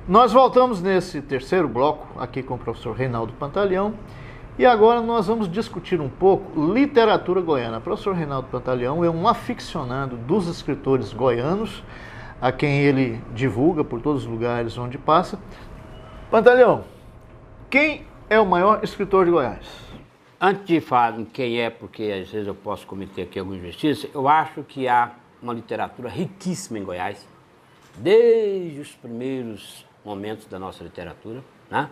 Nós voltamos nesse terceiro bloco aqui com o professor Reinaldo Pantaleão e agora nós vamos discutir um pouco literatura goiana. O professor Reinaldo Pantaleão é um aficionado dos escritores goianos, a quem ele divulga por todos os lugares onde passa. Pantaleão, quem é o maior escritor de Goiás? Antes de falar em quem é, porque às vezes eu posso cometer aqui alguma injustiça, eu acho que há uma literatura riquíssima em Goiás, desde os primeiros momentos da nossa literatura, né?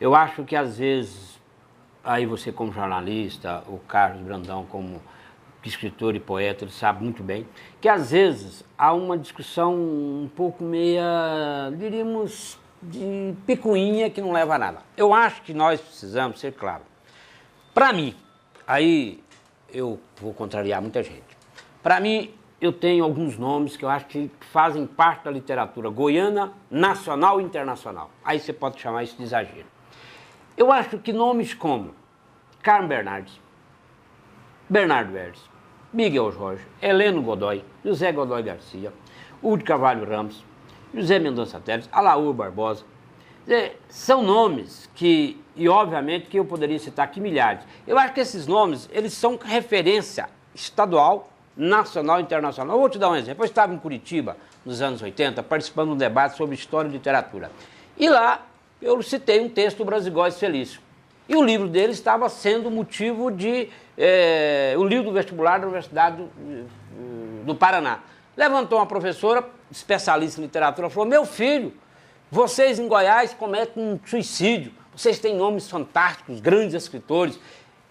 Eu acho que às vezes, aí você como jornalista, o Carlos Brandão como escritor e poeta, ele sabe muito bem, que às vezes há uma discussão um pouco meia, diríamos, de picuinha que não leva a nada. Eu acho que nós precisamos ser claros. Para mim, aí eu vou contrariar muita gente, para mim eu tenho alguns nomes que eu acho que fazem parte da literatura goiana, nacional e internacional. Aí você pode chamar isso de exagero. Eu acho que nomes como Carmo Bernardes, Bernardo Herdes, Miguel Jorge, Heleno Godoy, José Godoy Garcia, Hugo de Carvalho Ramos, José Mendonça Teles, Alaúr Barbosa. São nomes que, e obviamente que eu poderia citar aqui milhares. Eu acho que esses nomes, eles são referência estadual, nacional e internacional. Eu vou te dar um exemplo. Eu estava em Curitiba, nos anos 80, participando de um debate sobre história e literatura. E lá eu citei um texto do Brasigóis Felício. E o livro dele estava sendo motivo de... o livro do vestibular da Universidade do Paraná. Levantou uma professora, especialista em literatura, falou: meu filho, vocês em Goiás cometem um suicídio, vocês têm nomes fantásticos, grandes escritores.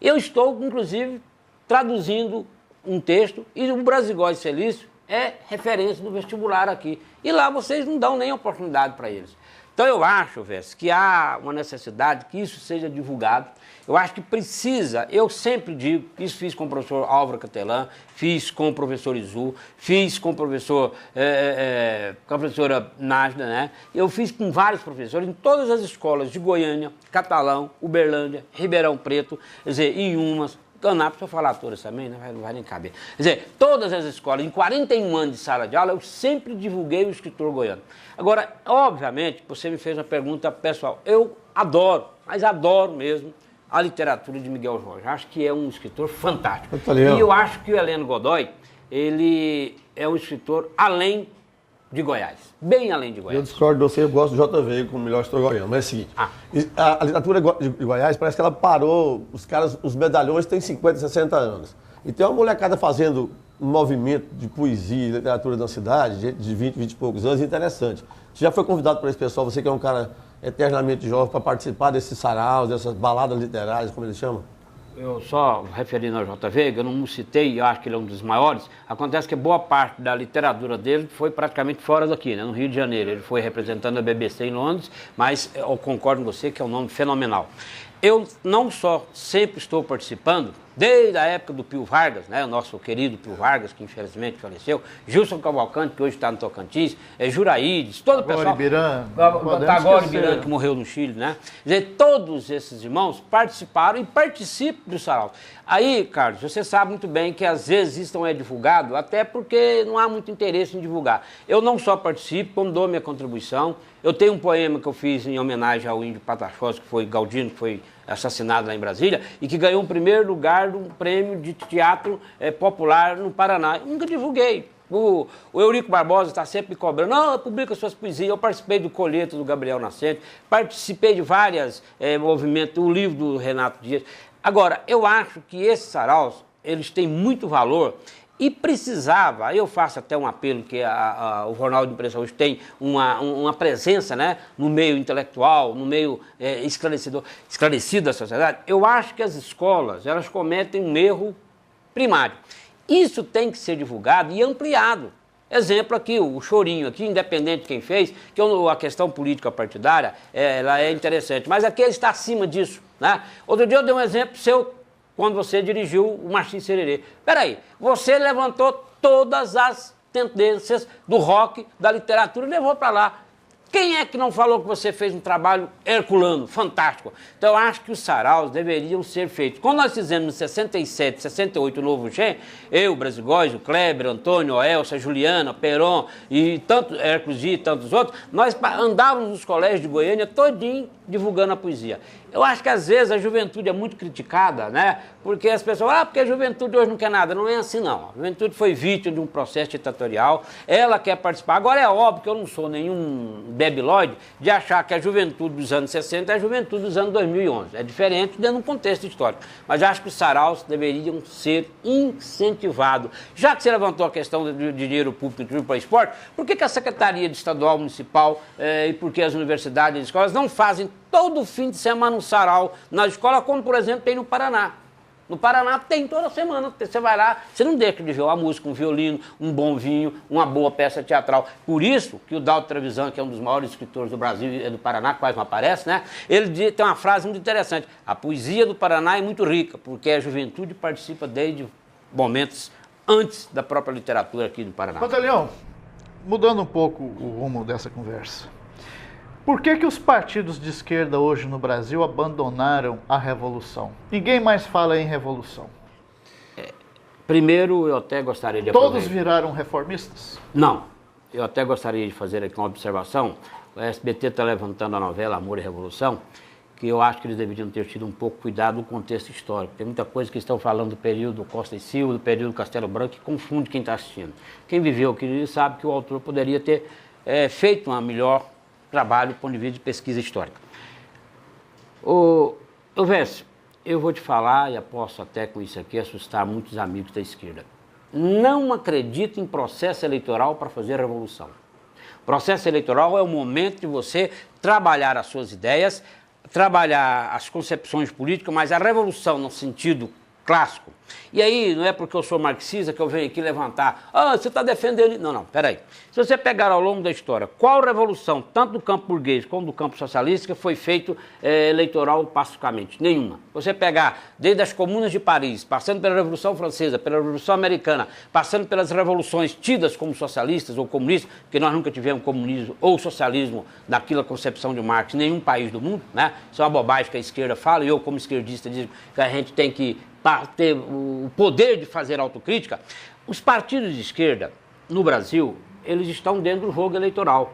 Eu estou, inclusive, traduzindo um texto, e o Brasigóis Felício é referência do vestibular aqui. E lá vocês não dão nem oportunidade para eles. Então eu acho, Vess, que há uma necessidade que isso seja divulgado. Eu acho que precisa, eu sempre digo, isso fiz com o professor Álvaro Catelã, fiz com o professor Izu, fiz com o professor, com a professora Nájida, né? Eu fiz com vários professores em todas as escolas de Goiânia, Catalão, Uberlândia, Ribeirão Preto, quer dizer, Inhumas, Canápolis, se eu falar todas também, não vai nem caber. Quer dizer, todas as escolas, em 41 anos de sala de aula, eu sempre divulguei o escritor goiano. Agora, obviamente, você me fez uma pergunta pessoal. Eu adoro, mas adoro mesmo, a literatura de Miguel Jorge. Acho que é um escritor fantástico. E eu acho que o Heleno Godoy, ele é um escritor além de Goiás, bem além de Goiás. Eu discordo de você, eu gosto do JV como melhor escritor goiano, mas é o seguinte, a literatura de Goiás parece que ela parou, os medalhões têm 50, 60 anos. E tem uma molecada fazendo um movimento de poesia e literatura na cidade, de 20, 20 e poucos anos, interessante. Você já foi convidado por esse pessoal, você que é um cara eternamente jovem, para participar desses saraus, dessas baladas literárias, como eles chamam? Eu só referindo ao JV, eu não citei, eu acho que ele é um dos maiores. Acontece que boa parte da literatura dele foi praticamente fora daqui, né? No Rio de Janeiro. Ele foi representando a BBC em Londres, mas eu concordo com você que é um nome fenomenal. Eu não só sempre estou participando, desde a época do Pio Vargas, né, o nosso querido Pio Vargas, que infelizmente faleceu, Gilson Cavalcante, que hoje está no Tocantins, Juraídes, todo o pessoal. Agora Ibirã, que morreu no Chile, né? Quer dizer, todos esses irmãos participaram e participam do sarau. Aí, Carlos, você sabe muito bem que às vezes isso não é divulgado, até porque não há muito interesse em divulgar. Eu não só participo, como dou minha contribuição. Eu tenho um poema que eu fiz em homenagem ao índio Pataxós, que foi Galdino, que foi assassinado lá em Brasília, e que ganhou o primeiro lugar de um prêmio de teatro popular no Paraná. Eu nunca divulguei. O Eurico Barbosa está sempre me cobrando: não, publica suas poesias. Eu participei do Colheito do Gabriel Nascente, participei de vários movimentos, o livro do Renato Dias. Agora, eu acho que esses saraus, eles têm muito valor. E precisava, aí eu faço até um apelo que o Jornal de Imprensa hoje tem uma presença, né, no meio intelectual, no meio esclarecido da sociedade. Eu acho que as escolas, elas cometem um erro primário. Isso tem que ser divulgado e ampliado. Exemplo aqui, o Chorinho aqui, independente de quem fez, que a questão política partidária, ela é interessante, mas aqui ele está acima disso, né? Outro dia eu dei um exemplo seu, quando você dirigiu o Martim Sererê. Peraí, você levantou todas as tendências do rock, da literatura, e levou para lá. Quem é que não falou que você fez um trabalho herculano, fantástico? Então, eu acho que os saraus deveriam ser feitos. Quando nós fizemos em 67, 68 o Novo Gen, eu, Brasigóis, o Kleber, Antônio, o Elsa, a Juliana, Peron e tanto Hércules G e tantos outros, nós andávamos nos colégios de Goiânia todinho divulgando a poesia. Eu acho que às vezes a juventude é muito criticada, né? Porque as pessoas, porque a juventude hoje não quer nada. Não é assim, não. A juventude foi vítima de um processo ditatorial, ela quer participar. Agora é óbvio que eu não sou nenhum debilóide de achar que a juventude dos anos 60 é a juventude dos anos 2011. É diferente dentro de um contexto histórico. Mas acho que os saraus deveriam ser incentivados. Já que você levantou a questão de dinheiro público para esporte, por que a Secretaria Estadual Municipal e por que as universidades e as escolas não fazem todo fim de semana um sarau na escola, como, por exemplo, tem no Paraná? No Paraná tem toda semana, você vai lá, você não deixa de ver uma música, um violino, um bom vinho, uma boa peça teatral. Por isso que o Dalto Trevisan, que é um dos maiores escritores do Brasil e do Paraná, quase não aparece, né? Ele tem uma frase muito interessante: a poesia do Paraná é muito rica, porque a juventude participa desde momentos antes da própria literatura aqui do Paraná. Pantaleão, mudando um pouco o rumo dessa conversa, por que os partidos de esquerda hoje no Brasil abandonaram a revolução? Ninguém mais fala em revolução. Primeiro, eu até gostaria de Todos viraram reformistas? Não. Eu até gostaria de fazer aqui uma observação. O SBT está levantando a novela Amor e Revolução, que eu acho que eles deveriam ter tido um pouco cuidado no contexto histórico. Tem muita coisa que estão falando do período Costa e Silva, do período Castelo Branco, que confunde quem está assistindo. Quem viveu aquilo sabe que o autor poderia ter feito uma melhor trabalho do ponto de vista de pesquisa histórica. Vécio, eu vou te falar, e aposto até com isso aqui assustar muitos amigos da esquerda. Não acredito em processo eleitoral para fazer revolução. Processo eleitoral é o momento de você trabalhar as suas ideias, trabalhar as concepções políticas, mas a revolução no sentido clássico. E aí, não é porque eu sou marxista que eu venho aqui levantar, você está defendendo... Não, peraí. Se você pegar ao longo da história, qual revolução, tanto do campo burguês como do campo socialista, foi feito eleitoral pacificamente? Nenhuma. Você pegar desde as comunas de Paris, passando pela Revolução Francesa, pela Revolução Americana, passando pelas revoluções tidas como socialistas ou comunistas, porque nós nunca tivemos comunismo ou socialismo naquela concepção de Marx em nenhum país do mundo, né? Isso é uma bobagem que a esquerda fala, e eu como esquerdista digo que a gente tem que ter o poder de fazer autocrítica. Os partidos de esquerda no Brasil, eles estão dentro do jogo eleitoral,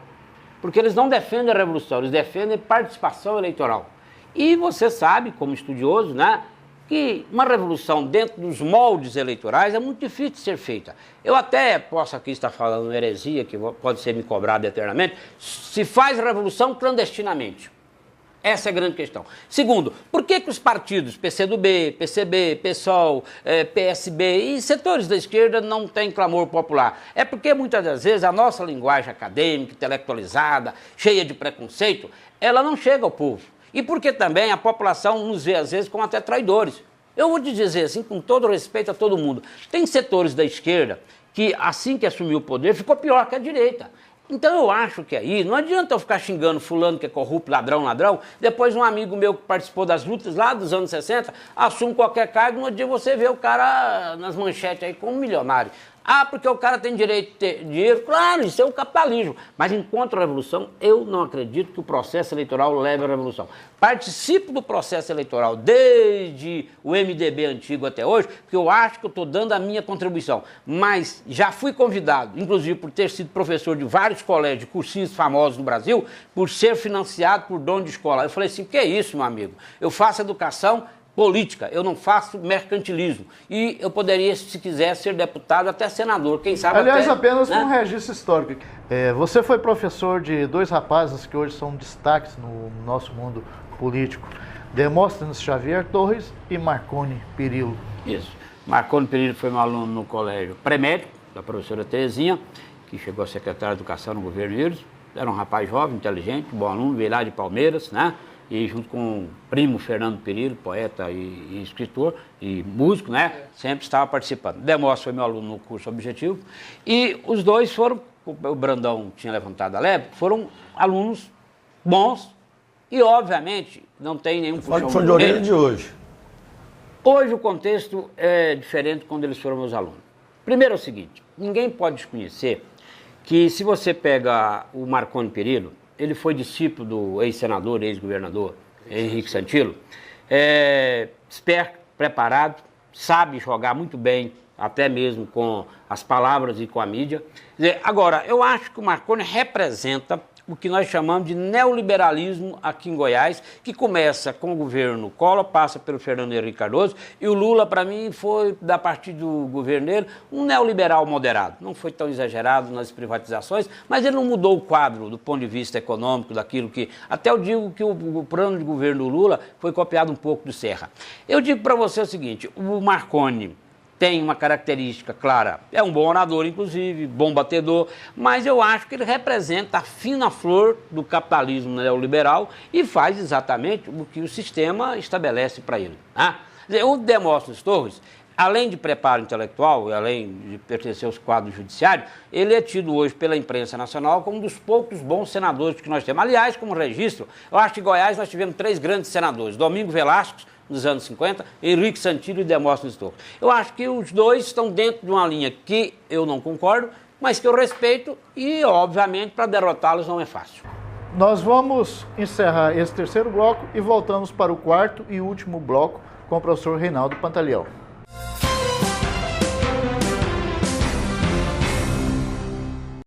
porque eles não defendem a revolução, eles defendem participação eleitoral. E você sabe, como estudioso, né, que uma revolução dentro dos moldes eleitorais é muito difícil de ser feita. Eu até posso aqui estar falando heresia, que pode ser me cobrada eternamente, se faz revolução clandestinamente. Essa é a grande questão. Segundo, por que os partidos PCdoB, PCB, PSOL, PSB e setores da esquerda não têm clamor popular? É porque muitas das vezes a nossa linguagem acadêmica, intelectualizada, cheia de preconceito, ela não chega ao povo. E porque também a população nos vê às vezes como até traidores. Eu vou te dizer assim, com todo respeito a todo mundo, tem setores da esquerda que assim que assumiu o poder ficou pior que a direita. Então eu acho que aí, não adianta eu ficar xingando fulano que é corrupto, ladrão, depois um amigo meu que participou das lutas lá dos anos 60, assume qualquer cargo, no dia você vê o cara nas manchetes aí como milionário. Porque o cara tem direito de ter dinheiro. Claro, isso é o capitalismo. Mas enquanto a revolução, eu não acredito que o processo eleitoral leve à revolução. Participo do processo eleitoral desde o MDB antigo até hoje, porque eu acho que eu estou dando a minha contribuição. Mas já fui convidado, inclusive por ter sido professor de vários colégios, de cursinhos famosos no Brasil, por ser financiado por dono de escola. Eu falei assim, o que é isso, meu amigo? Eu faço educação política, eu não faço mercantilismo. E eu poderia, se quiser, ser deputado, até senador, quem sabe Aliás, até, apenas né? um registro histórico. Você foi professor de dois rapazes que hoje são destaques no nosso mundo político, Demóstenes Xavier Torres e Marconi Perillo. Isso. Marconi Perillo foi meu aluno no colégio pré-médico, da professora Terezinha, que chegou a secretária de Educação no governo Wilson. Era um rapaz jovem, inteligente, bom aluno, veio lá de Palmeiras, né? E junto com o primo Fernando Perillo, poeta e escritor e músico, né? Sempre estava participando. Demóstenes foi meu aluno no curso Objetivo. E os dois foram, o Brandão tinha levantado a lebre, foram alunos bons e, obviamente, não tem nenhum puxão de orelha de hoje. Hoje o contexto é diferente quando eles foram meus alunos. Primeiro é o seguinte, ninguém pode desconhecer que se você pega o Marconi Perillo, ele foi discípulo do ex-senador, ex-governador Henrique Santilo, esperto, preparado, sabe jogar muito bem, até mesmo com as palavras e com a mídia. Agora, eu acho que o Marconi representa o que nós chamamos de neoliberalismo aqui em Goiás, que começa com o governo Collor, passa pelo Fernando Henrique Cardoso, e o Lula, para mim, foi, da partir do governo dele, um neoliberal moderado. Não foi tão exagerado nas privatizações, mas ele não mudou o quadro do ponto de vista econômico, daquilo que... Até eu digo que o plano de governo do Lula foi copiado um pouco do Serra. Eu digo para você o seguinte, o Marconi tem uma característica clara, é um bom orador, inclusive, bom batedor, mas eu acho que ele representa a fina flor do capitalismo neoliberal e faz exatamente o que o sistema estabelece para ele. O Demóstenes Torres, além de preparo intelectual e além de pertencer aos quadros judiciários, ele é tido hoje pela imprensa nacional como um dos poucos bons senadores que nós temos. Aliás, como registro, eu acho que em Goiás nós tivemos 3 grandes senadores, Domingos Velasco, nos anos 50, Henrique Santilo e Demóstenes Torres. Eu acho que os dois estão dentro de uma linha que eu não concordo, mas que eu respeito e, obviamente, para derrotá-los não é fácil. Nós vamos encerrar esse terceiro bloco e voltamos para o quarto e último bloco com o professor Reinaldo Pantaleão.